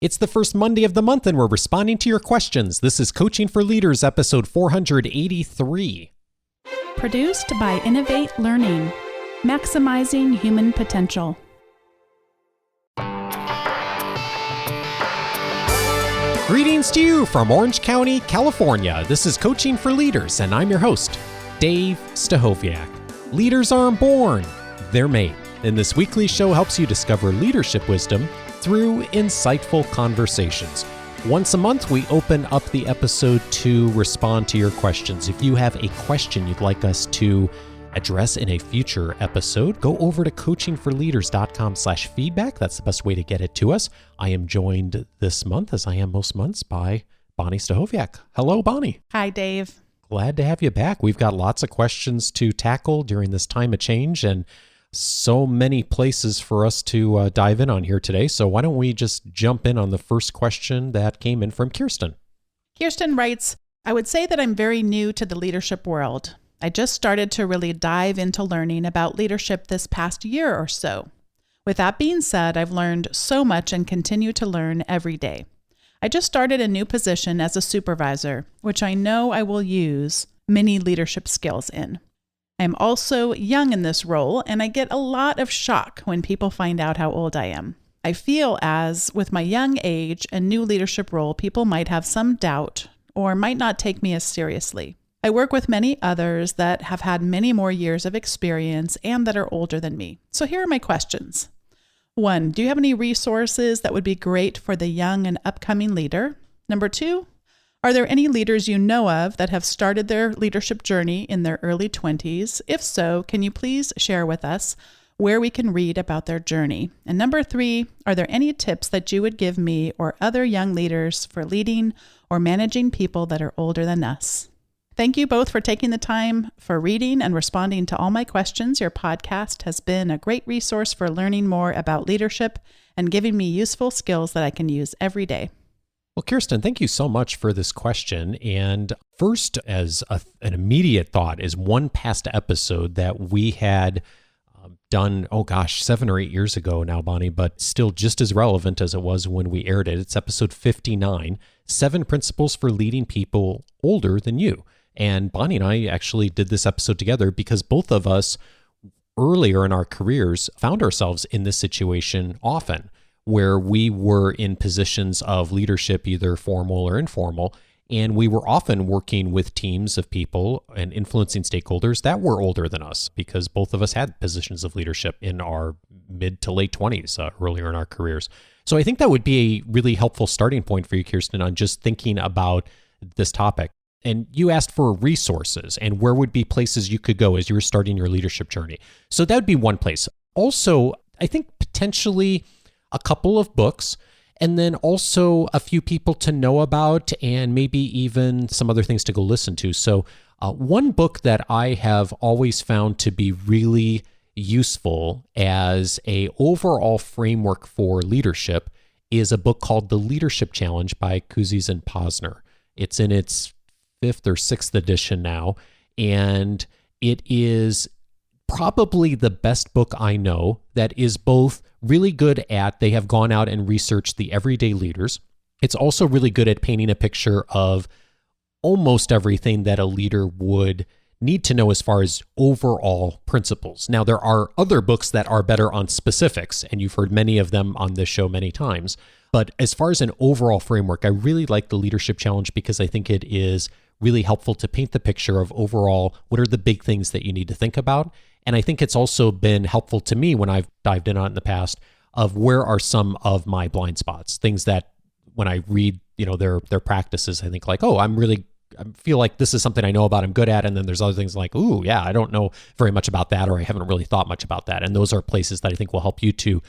It's the first Monday of the month, and we're responding to your questions. This is Coaching for Leaders, episode 483. Produced by Innovate Learning, maximizing human potential. Greetings to you from Orange County, California. This is Coaching for Leaders, and I'm your host, Dave Stachowiak. Leaders aren't born, they're made. And this weekly show helps you discover leadership wisdom through insightful conversations. Once a month, we open up the episode to respond to your questions. If you have a question you'd like us to address in a future episode, go over to coachingforleaders.com/feedback. That's the best way to get it to us. I am joined this month, as I am most months, by Bonni Stachowiak. Hello, Bonni. Hi, Dave. Glad to have you back. We've got lots of questions to tackle during this time of change and so many places for us to dive in on here today. So why don't we just jump in on the first question that came in from Kierstin. Kierstin writes, I would say that I'm very new to the leadership world. I just started to really dive into learning about leadership this past year or so. With that being said, I've learned so much and continue to learn every day. I just started a new position as a supervisor, which I know I will use many leadership skills in. I'm also young in this role, and I get a lot of shock when people find out how old I am. I feel as, with my young age and new leadership role, people might have some doubt or might not take me as seriously. I work with many others that have had many more years of experience and that are older than me. So here are my questions. 1, do you have any resources that would be great for the young and upcoming leader? Number 2, are there any leaders you know of that have started their leadership journey in their early 20s? If so, can you please share with us where we can read about their journey? And number 3, are there any tips that you would give me or other young leaders for leading or managing people that are older than us? Thank you both for taking the time for reading and responding to all my questions. Your podcast has been a great resource for learning more about leadership and giving me useful skills that I can use every day. Well, Kierstin, thank you so much for this question. And first, as an immediate thought, is one past episode that we had done, 7 or 8 years ago now, Bonni, but still just as relevant as it was when we aired it. It's episode 59, 7 Principles for Leading People Older Than You. And Bonni and I actually did this episode together because both of us earlier in our careers found ourselves in this situation often, where we were in positions of leadership, either formal or informal, and we were often working with teams of people and influencing stakeholders that were older than us, because both of us had positions of leadership in our mid to late 20s earlier in our careers. So I think that would be a really helpful starting point for you, Kierstin, on just thinking about this topic. And you asked for resources and where would be places you could go as you were starting your leadership journey. So that would be one place. Also, I think potentially a couple of books, and then also a few people to know about, and maybe even some other things to go listen to. So one book that I have always found to be really useful as a overall framework for leadership is a book called The Leadership Challenge by Kouzes and Posner. It's in its 5th or 6th edition now, and it is probably the best book I know that is both really good at, they have gone out and researched the everyday leaders. It's also really good at painting a picture of almost everything that a leader would need to know as far as overall principles. Now, there are other books that are better on specifics, and you've heard many of them on this show many times. But as far as an overall framework, I really like the Leadership Challenge because I think it is really helpful to paint the picture of overall what are the big things that you need to think about. And I think it's also been helpful to me when I've dived in on it in the past of where are some of my blind spots, things that when I read, their practices, I think like, I feel like this is something I know about, I'm good at. And then there's other things like, I don't know very much about that, or I haven't really thought much about that. And those are places that I think will help you to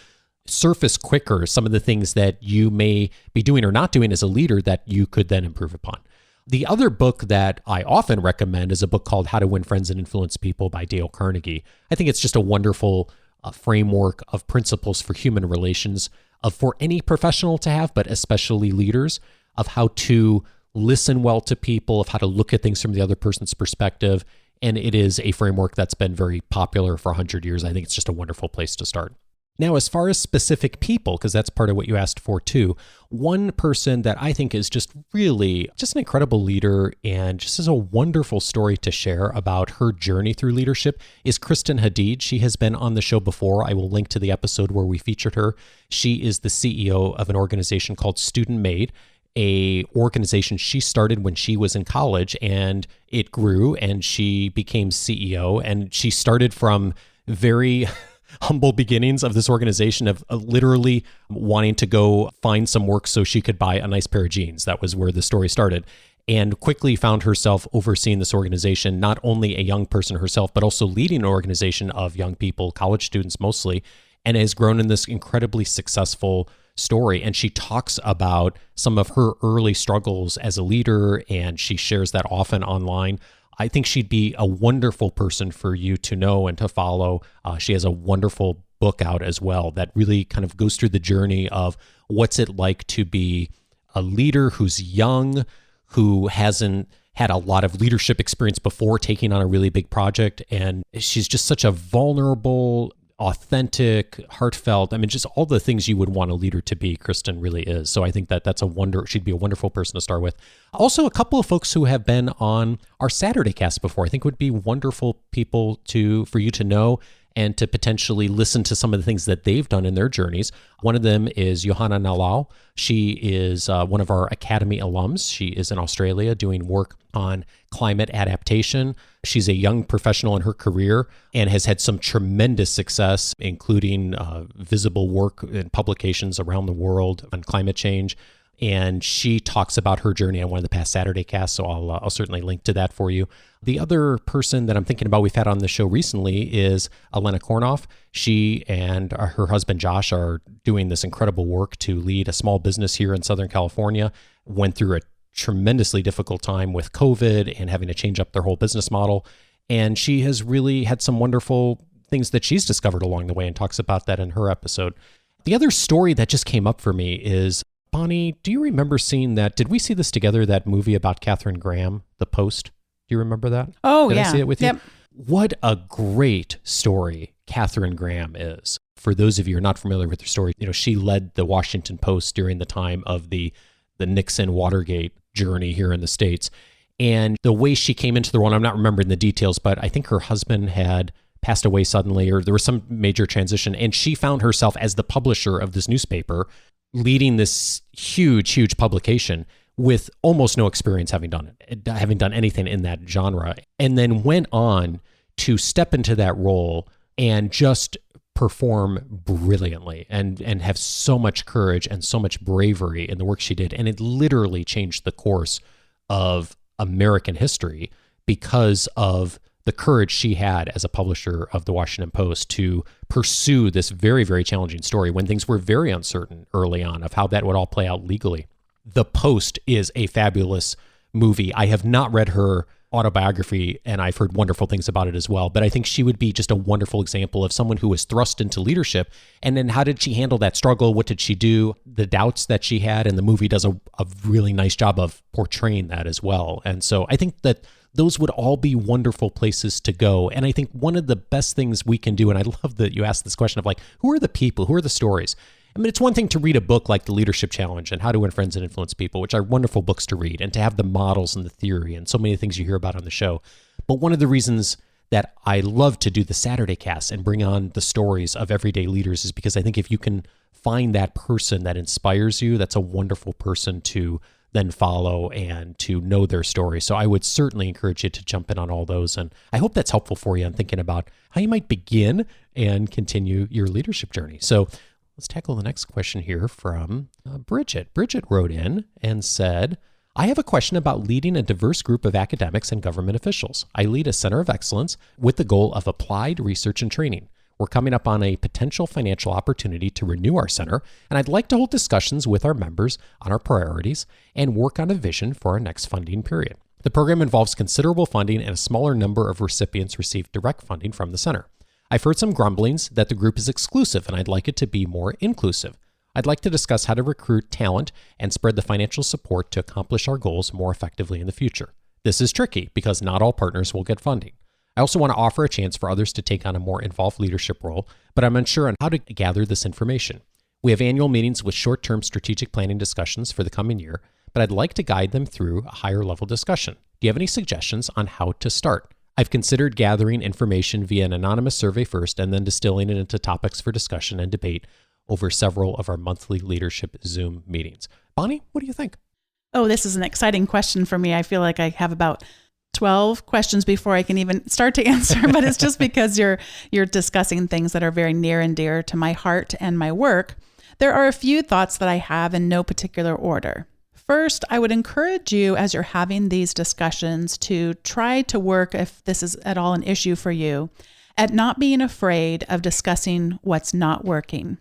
surface quicker some of the things that you may be doing or not doing as a leader that you could then improve upon. The other book that I often recommend is a book called How to Win Friends and Influence People by Dale Carnegie. I think it's just a wonderful framework of principles for human relations for any professional to have, but especially leaders, of how to listen well to people, of how to look at things from the other person's perspective. And it is a framework that's been very popular for 100 years. I think it's just a wonderful place to start. Now, as far as specific people, because that's part of what you asked for too, one person that I think is just really just an incredible leader and just has a wonderful story to share about her journey through leadership is Kierstin Hadid. She has been on the show before. I will link to the episode where we featured her. She is the CEO of an organization called Student Made, a organization she started when she was in college, and it grew and she became CEO. And she started from very humble beginnings of this organization of literally wanting to go find some work so she could buy a nice pair of jeans. That was where the story started. And quickly found herself overseeing this organization, not only a young person herself, but also leading an organization of young people, college students mostly, and has grown in this incredibly successful story. And she talks about some of her early struggles as a leader, and she shares that often online. I think she'd be a wonderful person for you to know and to follow. She has a wonderful book out as well that really kind of goes through the journey of what's it like to be a leader who's young, who hasn't had a lot of leadership experience before taking on a really big project. And she's just such a vulnerable, authentic, heartfelt, I mean, just all the things you would want a leader to be, Kierstin really is. So I think that she'd be a wonderful person to start with. Also, a couple of folks who have been on our Saturday cast before, I think would be wonderful people for you to know and to potentially listen to some of the things that they've done in their journeys. One of them is Johanna Nalau. She is one of our Academy alums. She is in Australia doing work on climate adaptation. She's a young professional in her career and has had some tremendous success, including visible work in publications around the world on climate change. And she talks about her journey on one of the past Saturday casts, so I'll certainly link to that for you. The other person that I'm thinking about we've had on the show recently is Elena Kornoff. She and her husband Josh are doing this incredible work to lead a small business here in Southern California. Went through a tremendously difficult time with COVID and having to change up their whole business model. And she has really had some wonderful things that she's discovered along the way and talks about that in her episode. The other story that just came up for me is, Bonni, do you remember seeing that? Did we see this together, that movie about Katharine Graham, The Post? Do you remember that? Oh, Did yeah. I see it with you? Yep. What a great story Katharine Graham is. For those of you who are not familiar with her story, she led the Washington Post during the time of the Nixon-Watergate journey here in the States. And the way she came into the role, I'm not remembering the details, but I think her husband had passed away suddenly, or there was some major transition, and she found herself as the publisher of this newspaper, leading this huge publication with almost no experience having done anything in that genre, and then went on to step into that role and just perform brilliantly and have so much courage and so much bravery in the work she did. And it literally changed the course of American history because of the courage she had as a publisher of the Washington Post to pursue this very, very challenging story when things were very uncertain early on of how that would all play out legally. The Post is a fabulous movie. I have not read her autobiography, and I've heard wonderful things about it as well, but I think she would be just a wonderful example of someone who was thrust into leadership. And then how did she handle that struggle? What did she do? The doubts that she had, and the movie does a really nice job of portraying that as well. And so I think that those would all be wonderful places to go. And I think one of the best things we can do, and I love that you asked this question of who are the people, who are the stories? I mean, it's one thing to read a book like The Leadership Challenge and How to Win Friends and Influence People, which are wonderful books to read, and to have the models and the theory and so many things you hear about on the show. But one of the reasons that I love to do the Saturday cast and bring on the stories of everyday leaders is because I think if you can find that person that inspires you, that's a wonderful person to then follow and to know their story. So I would certainly encourage you to jump in on all those. And I hope that's helpful for you in thinking about how you might begin and continue your leadership journey. So let's tackle the next question here from Bridgette. Bridgette wrote in and said, I have a question about leading a diverse group of academics and government officials. I lead a center of excellence with the goal of applied research and training. We're coming up on a potential financial opportunity to renew our center, and I'd like to hold discussions with our members on our priorities and work on a vision for our next funding period. The program involves considerable funding, and a smaller number of recipients receive direct funding from the center. I've heard some grumblings that the group is exclusive, and I'd like it to be more inclusive. I'd like to discuss how to recruit talent and spread the financial support to accomplish our goals more effectively in the future. This is tricky because not all partners will get funding. I also want to offer a chance for others to take on a more involved leadership role, but I'm unsure on how to gather this information. We have annual meetings with short-term strategic planning discussions for the coming year, but I'd like to guide them through a higher level discussion. Do you have any suggestions on how to start? I've considered gathering information via an anonymous survey first and then distilling it into topics for discussion and debate over several of our monthly leadership Zoom meetings. Bonni, what do you think? Oh, this is an exciting question for me. I feel like I have about 12 questions before I can even start to answer, but it's just because you're discussing things that are very near and dear to my heart and my work. There are a few thoughts that I have in no particular order. First, I would encourage you as you're having these discussions to try to work, if this is at all an issue for you, at not being afraid of discussing what's not working.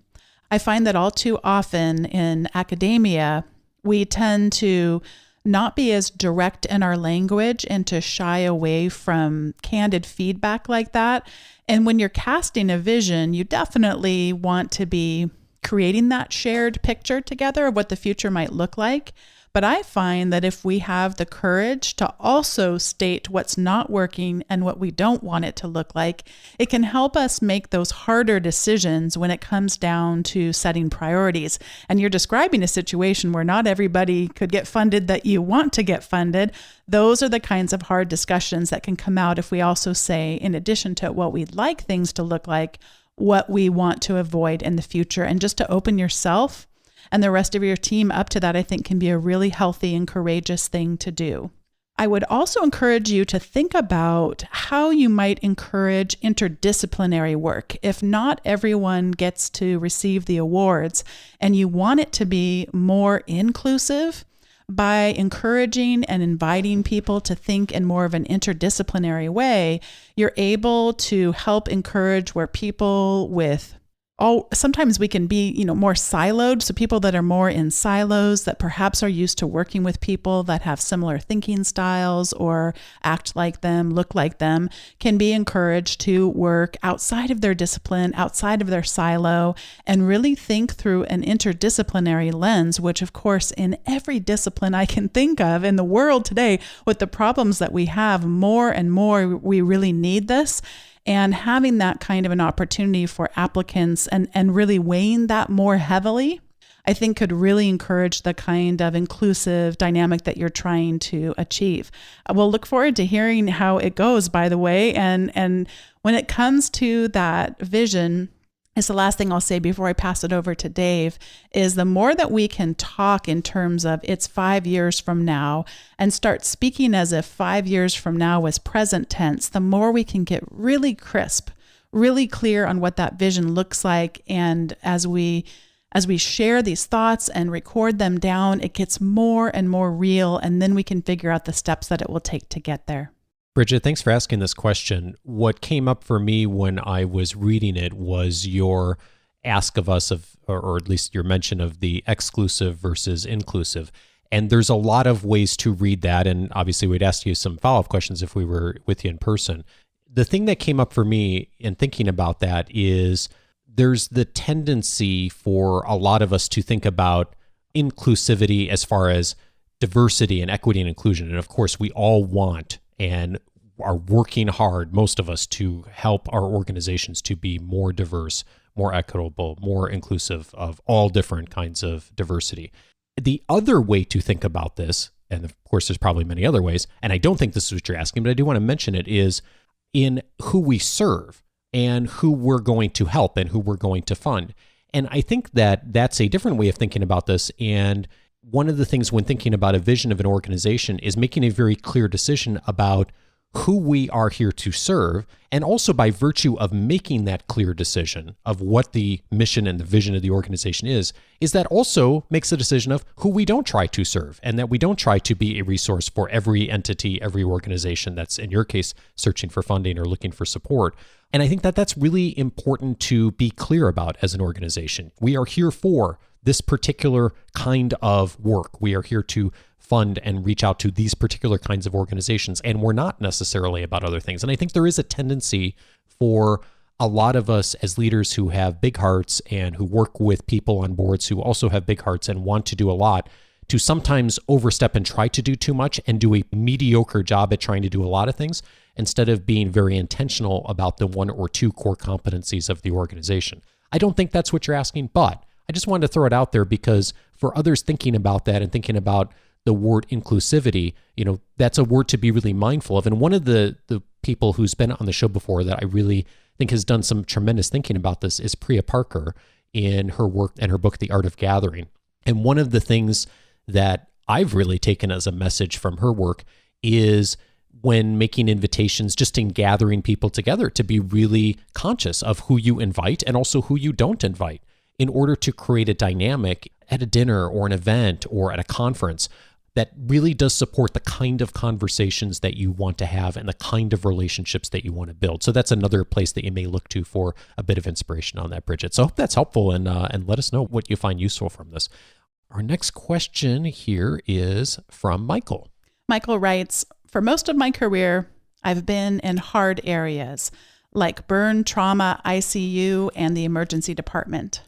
I find that all too often in academia, we tend to not be as direct in our language and to shy away from candid feedback like that. And when you're casting a vision, you definitely want to be creating that shared picture together of what the future might look like. But I find that if we have the courage to also state what's not working and what we don't want it to look like, it can help us make those harder decisions when it comes down to setting priorities. And you're describing a situation where not everybody could get funded that you want to get funded. Those are the kinds of hard discussions that can come out if we also say, in addition to what we'd like things to look like, what we want to avoid in the future. And just to open yourself and the rest of your team up to that, I think can be a really healthy and courageous thing to do. I would also encourage you to think about how you might encourage interdisciplinary work. If not everyone gets to receive the awards and you want it to be more inclusive, by encouraging and inviting people to think in more of an interdisciplinary way, you're able to help encourage where people with sometimes we can be, more siloed. So people that are more in silos that perhaps are used to working with people that have similar thinking styles or act like them, look like them, can be encouraged to work outside of their discipline, outside of their silo, and really think through an interdisciplinary lens, which of course in every discipline I can think of in the world today, with the problems that we have, more and more we really need this. And having that kind of an opportunity for applicants and really weighing that more heavily, I think could really encourage the kind of inclusive dynamic that you're trying to achieve. We'll look forward to hearing how it goes, by the way. And when it comes to that vision, it's the last thing I'll say before I pass it over to Dave, is the more that we can talk in terms of it's 5 years from now and start speaking as if 5 years from now was present tense, the more we can get really crisp, really clear on what that vision looks like. And as we share these thoughts and record them down, it gets more and more real, and then we can figure out the steps that it will take to get there. Bridgette, thanks for asking this question. What came up for me when I was reading it was your ask of us or at least your mention of the exclusive versus inclusive. And there's a lot of ways to read that. And obviously we'd ask you some follow-up questions if we were with you in person. The thing that came up for me in thinking about that is there's the tendency for a lot of us to think about inclusivity as far as diversity and equity and inclusion. And of course, we all want and are working hard, most of us, to help our organizations to be more diverse, more equitable, more inclusive of all different kinds of diversity. The other way to think about this, and of course there's probably many other ways, and I don't think this is what you're asking, but I do want to mention it, is in who we serve and who we're going to help and who we're going to fund. And I think that that's a different way of thinking about this. And one of the things when thinking about a vision of an organization is making a very clear decision about who we are here to serve. And also by virtue of making that clear decision of what the mission and the vision of the organization is that also makes a decision of who we don't try to serve, and that we don't try to be a resource for every entity, every organization that's, in your case, searching for funding or looking for support. And I think that that's really important to be clear about as an organization. We are here for this particular kind of work. We are here to fund and reach out to these particular kinds of organizations, and we're not necessarily about other things. And I think there is a tendency for a lot of us as leaders who have big hearts and who work with people on boards who also have big hearts and want to do a lot, to sometimes overstep and try to do too much and do a mediocre job at trying to do a lot of things, instead of being very intentional about the one or two core competencies of the organization. I don't think that's what you're asking, but I just wanted to throw it out there because for others thinking about that and thinking about the word inclusivity, that's a word to be really mindful of. And one of the people who's been on the show before that I really think has done some tremendous thinking about this is Priya Parker in her work and her book, The Art of Gathering. And one of the things that I've really taken as a message from her work is when making invitations, just in gathering people together, to be really conscious of who you invite and also who you don't invite in order to create a dynamic at a dinner or an event or at a conference that really does support the kind of conversations that you want to have and the kind of relationships that you want to build. So that's another place that you may look to for a bit of inspiration on that, Bridgette. So I hope that's helpful, and let us know what you find useful from this. Our next question here is from Michael. Michael writes, for most of my career, I've been in hard areas like burn, trauma, ICU, and the emergency department.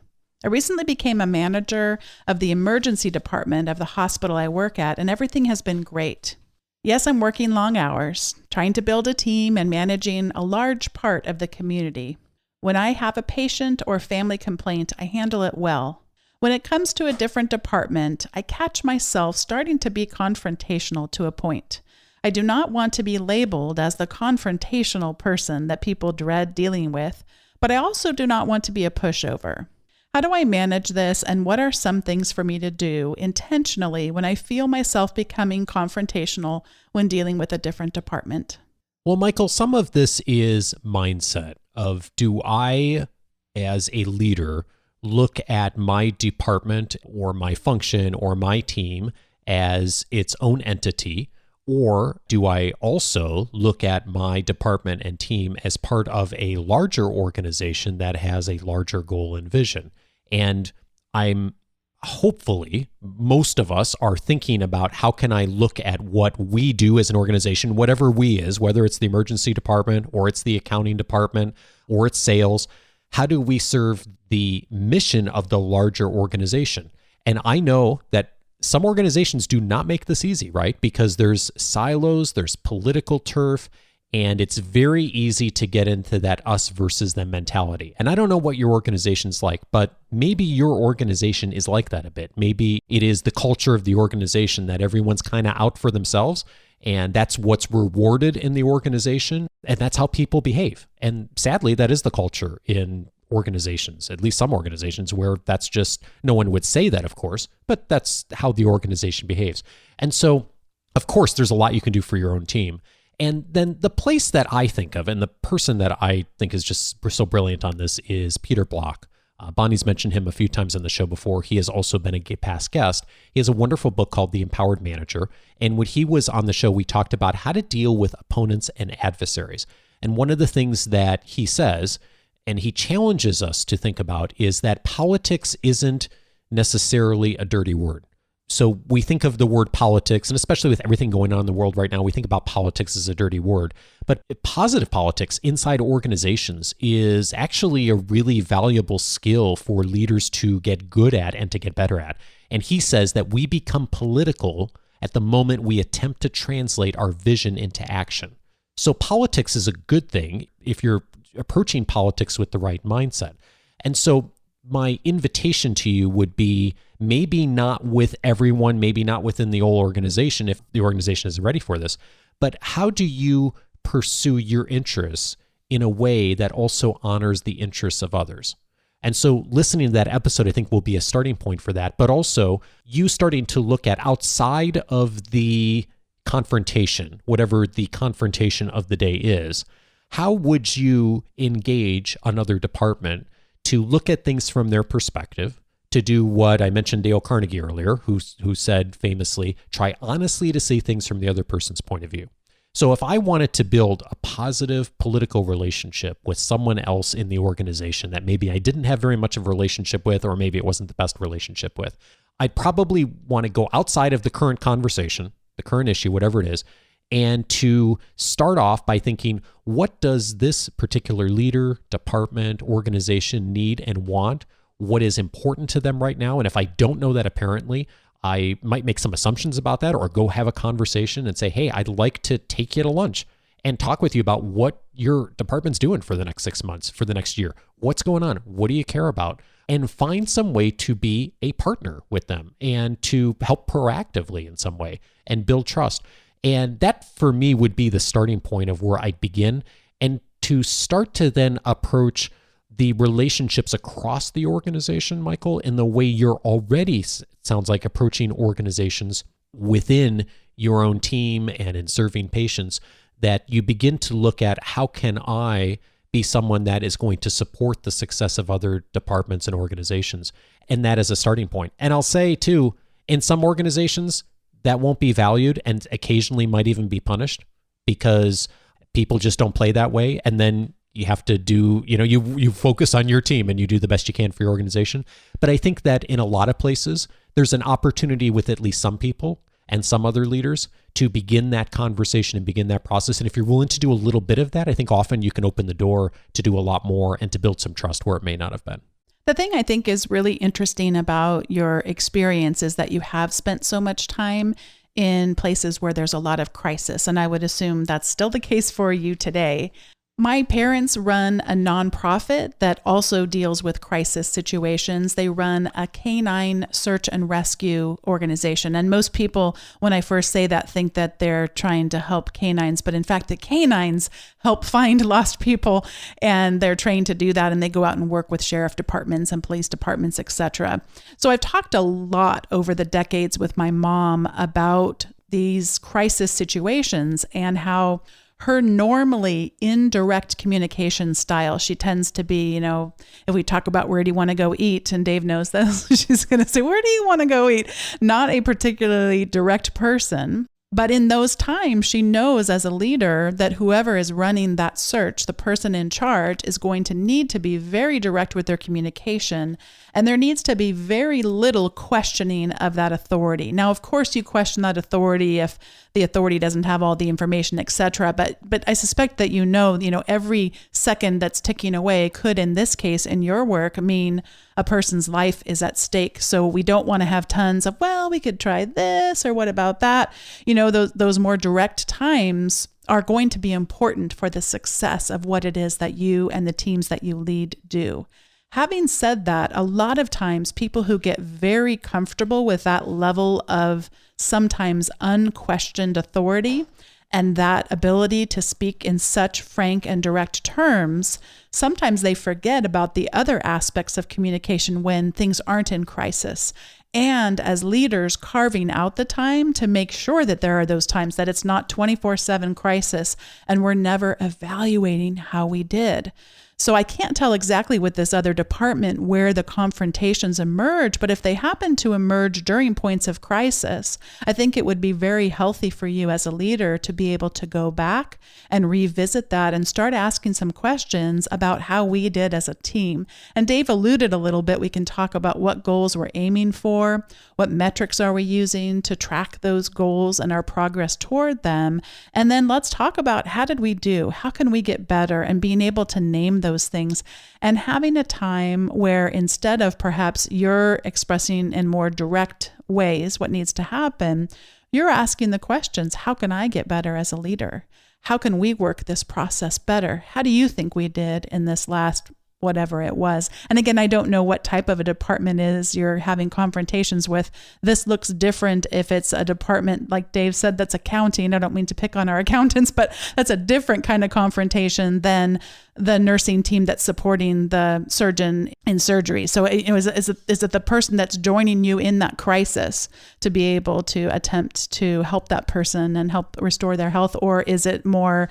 I recently became a manager of the emergency department of the hospital I work at, and everything has been great. Yes, I'm working long hours, trying to build a team and managing a large part of the community. When I have a patient or family complaint, I handle it well. When it comes to a different department, I catch myself starting to be confrontational to a point. I do not want to be labeled as the confrontational person that people dread dealing with, but I also do not want to be a pushover. How do I manage this, and what are some things for me to do intentionally when I feel myself becoming confrontational when dealing with a different department? Well, Michael, some of this is mindset of, do I, as a leader, look at my department or my function or my team as its own entity? Or do I also look at my department and team as part of a larger organization that has a larger goal and vision? And hopefully, most of us are thinking about how can I look at what we do as an organization, whatever we is, whether it's the emergency department or it's the accounting department or it's sales. How do we serve the mission of the larger organization? And I know that some organizations do not make this easy, right? Because there's silos, there's political turf, and it's very easy to get into that us versus them mentality. And I don't know what your organization's like, but maybe your organization is like that a bit. Maybe it is the culture of the organization that everyone's kind of out for themselves, and that's what's rewarded in the organization, and that's how people behave. And sadly, that is the culture in organizations, at least some organizations, where that's just, no one would say that, of course, but that's how the organization behaves. And so, of course, there's a lot you can do for your own team. And then the place that I think of, and the person that I think is just so brilliant on this, is Peter Block. Bonnie's mentioned him a few times on the show before. He has also been a past guest. He has a wonderful book called The Empowered Manager. And when he was on the show, we talked about how to deal with opponents and adversaries. And one of the things that he says, and he challenges us to think about, is that politics isn't necessarily a dirty word. So we think of the word politics, and especially with everything going on in the world right now, we think about politics as a dirty word. But positive politics inside organizations is actually a really valuable skill for leaders to get good at and to get better at. And he says that we become political at the moment we attempt to translate our vision into action. So politics is a good thing if you're approaching politics with the right mindset. And so my invitation to you would be, maybe not with everyone, maybe not within the whole organization if the organization isn't ready for this, but how do you pursue your interests in a way that also honors the interests of others? And so listening to that episode, I think, will be a starting point for that, but also you starting to look at outside of the confrontation, whatever the confrontation of the day is, how would you engage another department to look at things from their perspective, to do what I mentioned Dale Carnegie earlier, who said famously, try honestly to see things from the other person's point of view. So if I wanted to build a positive political relationship with someone else in the organization that maybe I didn't have very much of a relationship with, or maybe it wasn't the best relationship with, I'd probably want to go outside of the current conversation, the current issue, whatever it is, and to start off by thinking, what does this particular leader, department, organization need and want? What is important to them right now? And if I don't know that apparently, I might make some assumptions about that, or go have a conversation and say, hey, I'd like to take you to lunch and talk with you about what your department's doing for the next 6 months, for the next year. What's going on? What do you care about? And find some way to be a partner with them and to help proactively in some way and build trust. And that for me would be the starting point of where I'd begin, and to start to then approach the relationships across the organization, Michael, in the way you're already, sounds like, approaching organizations within your own team and in serving patients, that you begin to look at how can I be someone that is going to support the success of other departments and organizations. And that is a starting point. And I'll say too, in some organizations that won't be valued and occasionally might even be punished because people just don't play that way. And then you have to do, you focus on your team and you do the best you can for your organization. But I think that in a lot of places, there's an opportunity with at least some people and some other leaders to begin that conversation and begin that process. And if you're willing to do a little bit of that, I think often you can open the door to do a lot more and to build some trust where it may not have been. The thing I think is really interesting about your experience is that you have spent so much time in places where there's a lot of crisis. And I would assume that's still the case for you today. My parents run a nonprofit that also deals with crisis situations. They run a canine search and rescue organization. And most people, when I first say that, think that they're trying to help canines. But in fact, the canines help find lost people, and they're trained to do that. And they go out and work with sheriff departments and police departments, etc. So I've talked a lot over the decades with my mom about these crisis situations and how her normally indirect communication style, she tends to be, if we talk about where do you want to go eat, and Dave knows this, she's going to say, where do you want to go eat? Not a particularly direct person. But in those times, she knows as a leader that whoever is running that search, the person in charge, is going to need to be very direct with their communication. And there needs to be very little questioning of that authority. Now, of course, you question that authority if the authority doesn't have all the information, et cetera. But I suspect that every second that's ticking away could, in this case, in your work, mean a person's life is at stake. So we don't want to have tons of, well, we could try this, or what about that? Those more direct times are going to be important for the success of what it is that you and the teams that you lead do. Having said that, a lot of times people who get very comfortable with that level of sometimes unquestioned authority and that ability to speak in such frank and direct terms, sometimes they forget about the other aspects of communication when things aren't in crisis. And as leaders, carving out the time to make sure that there are those times, that it's not 24/7 crisis and we're never evaluating how we did. So I can't tell exactly with this other department where the confrontations emerge, but if they happen to emerge during points of crisis, I think it would be very healthy for you as a leader to be able to go back and revisit that and start asking some questions about how we did as a team. And Dave alluded a little bit, we can talk about what goals we're aiming for, what metrics are we using to track those goals and our progress toward them. And then let's talk about how did we do? How can we get better? And being able to name those things and having a time where instead of perhaps you're expressing in more direct ways what needs to happen, you're asking the questions, how can I get better as a leader? How can we work this process better? How do you think we did in this last whatever it was? And again, I don't know what type of a department is you're having confrontations with. This looks different if it's a department, like Dave said, that's accounting. I don't mean to pick on our accountants, but that's a different kind of confrontation than the nursing team that's supporting the surgeon in surgery. So is it the person that's joining you in that crisis to be able to attempt to help that person and help restore their health? Or is it more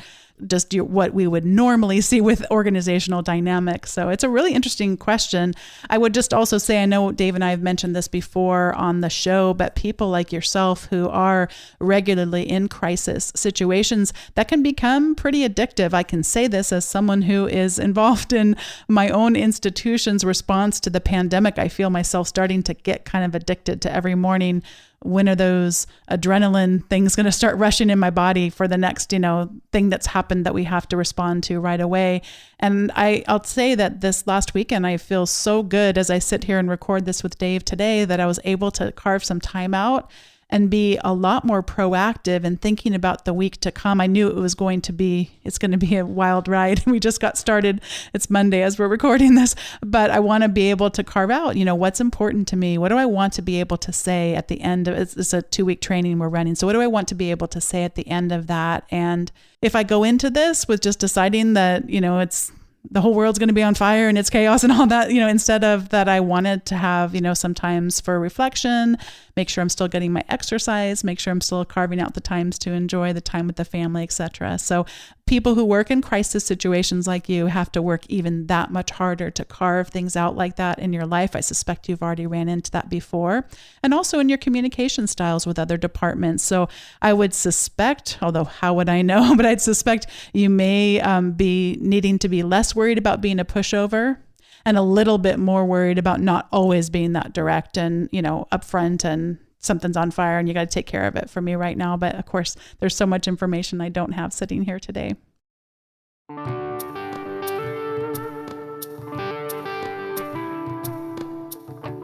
just what we would normally see with organizational dynamics? So it's a really interesting question. I would just also say, I know Dave and I have mentioned this before on the show, but people like yourself who are regularly in crisis situations, that can become pretty addictive. I can say this as someone who is involved in my own institution's response to the pandemic. I feel myself starting to get kind of addicted to every morning. When are those adrenaline things going to start rushing in my body for the next, thing that's happened that we have to respond to right away? And I'll say that this last weekend, I feel so good as I sit here and record this with Dave today that I was able to carve some time out and be a lot more proactive in thinking about the week to come. I knew it's going to be a wild ride. We just got started. It's Monday as we're recording this, but I want to be able to carve out, what's important to me. What do I want to be able to say at the end of it's a 2-week training we're running. So what do I want to be able to say at the end of that? And if I go into this with just deciding that, it's the whole world's going to be on fire and it's chaos and all that, instead of that, I wanted to have, some times for reflection, make sure I'm still getting my exercise, make sure I'm still carving out the times to enjoy the time with the family, etc. So people who work in crisis situations like you have to work even that much harder to carve things out like that in your life. I suspect you've already ran into that before, and also in your communication styles with other departments. So I would suspect, although how would I know, but I'd suspect you may be needing to be less worried about being a pushover and a little bit more worried about not always being that direct and, upfront and something's on fire and you got to take care of it for me right now. But of course, there's so much information I don't have sitting here today.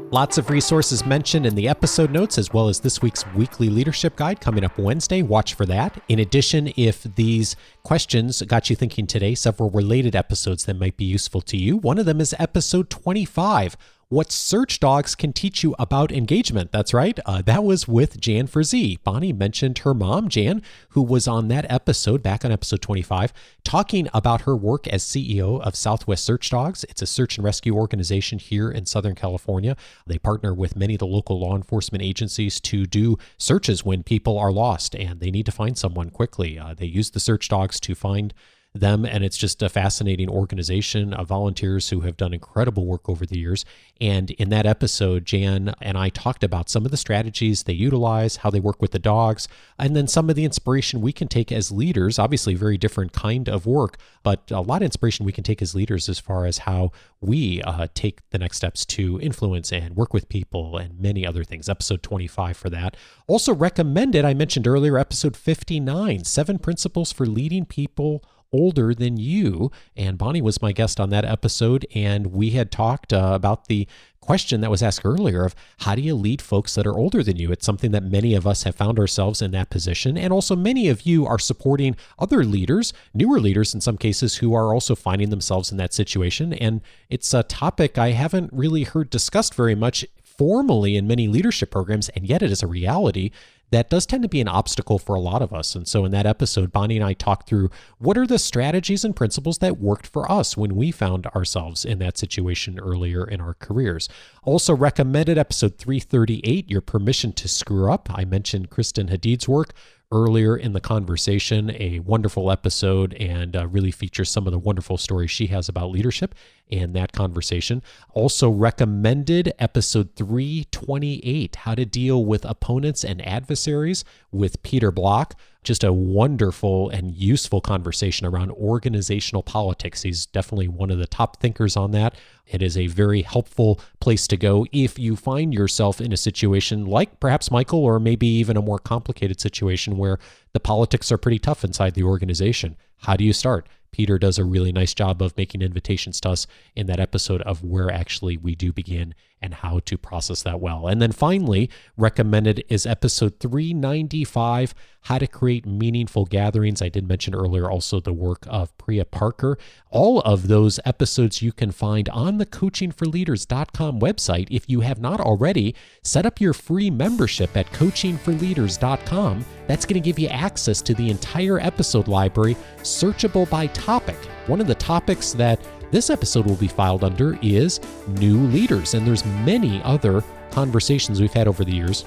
Lots of resources mentioned in the episode notes, as well as this week's weekly leadership guide coming up Wednesday. Watch for that. In addition, if these questions got you thinking today, several related episodes that might be useful to you. One of them is episode 25. What search dogs can teach you about engagement. That's right. That was with Jan Frazee. Bonni mentioned her mom, Jan, who was on that episode, back on episode 25, talking about her work as CEO of Southwest Search Dogs. It's a search and rescue organization here in Southern California. They partner with many of the local law enforcement agencies to do searches when people are lost and they need to find someone quickly. They use the search dogs to find them, and it's just a fascinating organization of volunteers who have done incredible work over the years. And in that episode, Jan and I talked about some of the strategies they utilize, how they work with the dogs, and then some of the inspiration we can take as leaders. Obviously, very different kind of work, but a lot of inspiration we can take as leaders as far as how we take the next steps to influence and work with people and many other things. Episode 25 for that. Also recommended, I mentioned earlier, episode 59, 7 Principles for Leading People Older Than You. And Bonni was my guest on that episode, and we had talked about the question that was asked earlier of how do you lead folks that are older than you? It's something that many of us have found ourselves in that position. And also many of you are supporting other leaders, newer leaders in some cases, who are also finding themselves in that situation. And it's a topic I haven't really heard discussed very much formally in many leadership programs, and yet it is a reality that does tend to be an obstacle for a lot of us. And so in that episode, Bonni and I talked through what are the strategies and principles that worked for us when we found ourselves in that situation earlier in our careers. Also recommended episode 338, Your Permission to Screw Up. I mentioned Kierstin Hadid's work earlier in the conversation, a wonderful episode, and really features some of the wonderful stories she has about leadership in that conversation. Also recommended episode 328, How to Deal with Opponents and Adversaries with Peter Block. Just a wonderful and useful conversation around organizational politics. He's definitely one of the top thinkers on that. It is a very helpful place to go if you find yourself in a situation like perhaps Michael, or maybe even a more complicated situation where the politics are pretty tough inside the organization. How do you start? Peter does a really nice job of making invitations to us in that episode of where actually we do begin and how to process that well. And then finally, recommended is episode 395, How to Create Meaningful Gatherings. I did mention earlier also the work of Priya Parker. All of those episodes you can find on the coachingforleaders.com website. If you have not already, set up your free membership at coachingforleaders.com. That's going to give you access to the entire episode library, searchable by topic. One of the topics that this episode will be filed under is new leaders, and there's many other conversations we've had over the years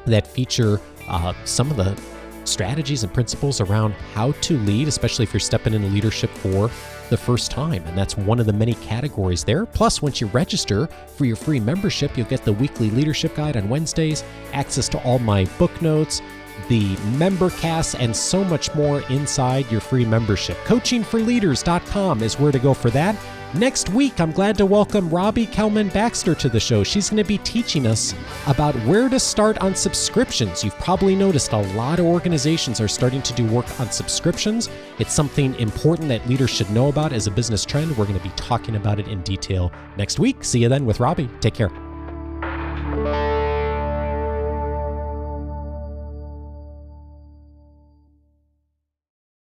that feature some of the strategies and principles around how to lead, especially if you're stepping into leadership for the first time. And that's one of the many categories there. Plus, once you register for your free membership, you'll get the weekly leadership guide on Wednesdays, access to all my book notes, the member casts, and so much more inside your free membership. Coachingforleaders.com is where to go for that. Next week, I'm glad to welcome Robbie Kelman-Baxter to the show. She's going to be teaching us about where to start on subscriptions. You've probably noticed a lot of organizations are starting to do work on subscriptions. It's something important that leaders should know about as a business trend. We're going to be talking about it in detail next week. See you then with Robbie. Take care.